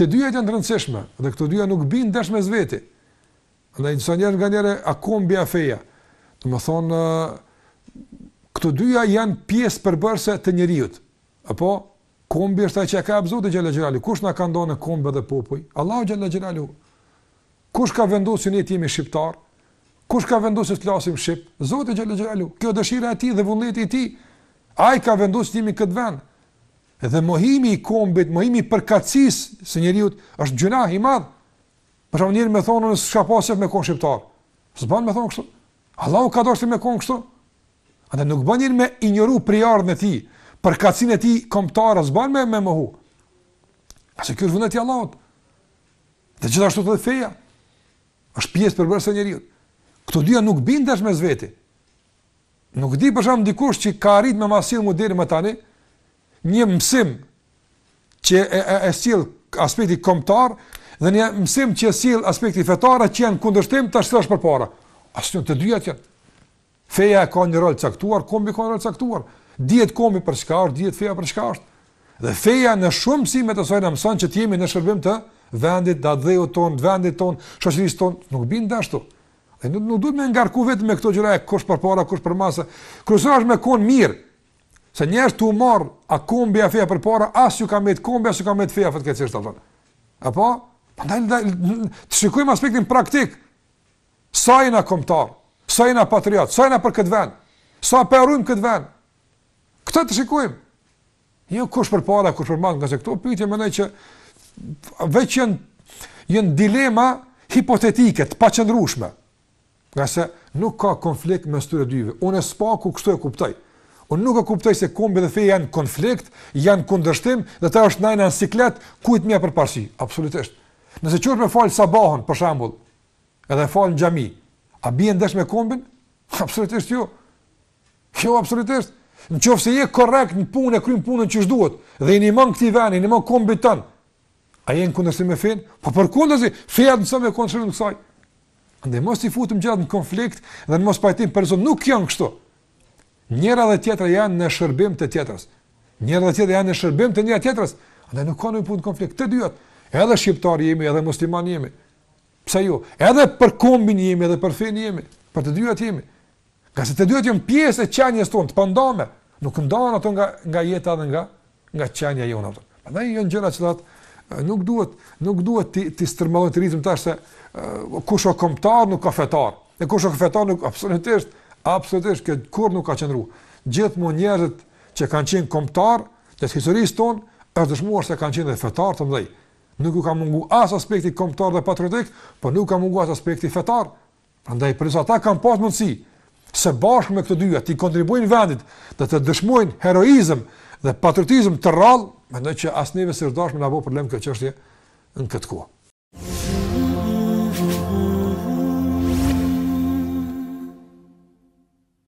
Të dyja janë të rëndësishme dhe këto dyja nuk bin dash mes veti. Andaj disa njerëz nganjëherë a kombi a feja. Do të thonë këto dyja janë pjesë përbërëse të njerëzit. Apo kombi është ai që ka Zoti xhalla xhelalu. Kush na ka ndonë kombi dhe popull? Allahu xhalla xhelalu. Kush ka vendosur ne të jemi shqiptar? Kush ka vendosur të flasim shqip? Zoti xhalla xhelalu. Kjo dëshira e tij dhe vullneti i tij. Ai ka vendosur të jemi këtë vend. Edhe mohimi i kombit, mohimi i përkatësisë së njeriu është gjunah i madh. Për shkak njëri më thonë se s'ka pasur me kon shqiptar. S'bën me thonë kështu. Allahu ka dashur me kon kështu. Atë nuk bën njëri me injoru priardhën e tij, përkatësinë e tij kombëtare, s'bën me mohu. Asë kjo është vullneti i Allahut. Dhe gjithashtu edhe feja është pjesë përbërëse e njeriu. Këto dyja nuk bindesh mes veti. Nuk di për shkak dikush që ka arrit me masill mu deri më tani, një mësim që e sjell aspekti kombëtar dhe një mësim që sjell aspekti fetar që janë kundërshtim tash thash përpara. Asnjë të dyja janë. Feja ka një rol caktuar, kombi ka një rol caktuar. Dihet kombi për çka është, dihet feja për çka është. Dhe feja në shumë mësime të saj na mëson që të jemi në shërbim të vendit, të dheut ton, të vendit ton, shoqërisë ton, nuk bin dashtu. Dhe nuk duhet me ngarku vetëm me këto gjëra, kush përpara, kush përmasa. Kryesor është me kon mirë. Se njerëz tu marr a kombi a feja përpara, as ju ka me kombi, as ju ka me feja fatkeqësisht atë. Apo, prandaj të shikojmë aspektin praktik. Sa jena kombëtar, sa jena patriot, sa jena për këtë vend, sa përrujmë këtë vend. Këtë të shikojmë. Jo kush përpara, kush përmas, nga se këto pyetje mendoj që veç janë dilema hipotetike, të paqëndrueshme. Nga se nuk ka konflikt mes tyre dyve. Unë s'paku kështu e kuptoj. Unë nuk e kuptoj se kombi dhe feja janë konflikt, janë kundërshtim, dhe ta është najna në siklet, kujt mja për parësi. Absolutisht. Nëse qërë me falë sabahën, për shambull, edhe falë në xhami, a bie ndesh me kombin? Absolutisht jo. Jo, absolutisht. Në qofë se je korrekt në punë, e krymë punën që shduhet, dhe i një mën këti veni, i një mën kombit tënë, a je në kundërshtim me fejnë? Po për kundërsi, feja të nësëm e kundërshtim në kësaj. Ndë mos i futëm gjatë në konflikt, dhe në mos pajtim person, nuk janë kështu. Njëra dhe tjetra janë në shërbim të tjetrës. Njëra dhe tjetra janë në shërbim të njëra tjetrës. Andaj nuk ka në punë konflikt. Të dyat, edhe shqiptar jemi, edhe musliman jemi. Pse jo? Edhe për kombin jemi, edhe për fenë jemi. Për të dyat jemi. Ka se të dyat janë pjesë e qenjes tonë, të pandame. Nuk ndahen ato nga jeta dhe nga qenja jonë ato. Andaj janë gjëra që nuk duhet të stërmallojnë të ritëm tash se kush o kombëtar nuk ka fetar. E kush o fetar nuk absolutisht që kur nuk ka qendru. Gjithmonë njerëzit që kanë qenë kombëtar të historisë tonë është dëshmuar se kanë qenë dhe fetar të mëdhej. Nuk u ka mungu as aspekti kombëtar dhe patriotik, por nuk ka mungu as aspekti fetar. Prandaj përsa ata kanë pas mundësi se bashkë me këto dyja të kontribuojnë vendit dhe të dëshmojnë heroizëm dhe patriotizëm të rrallë, mendoj që as neve së dashme na bëu problem kjo çështje në këtë kohë.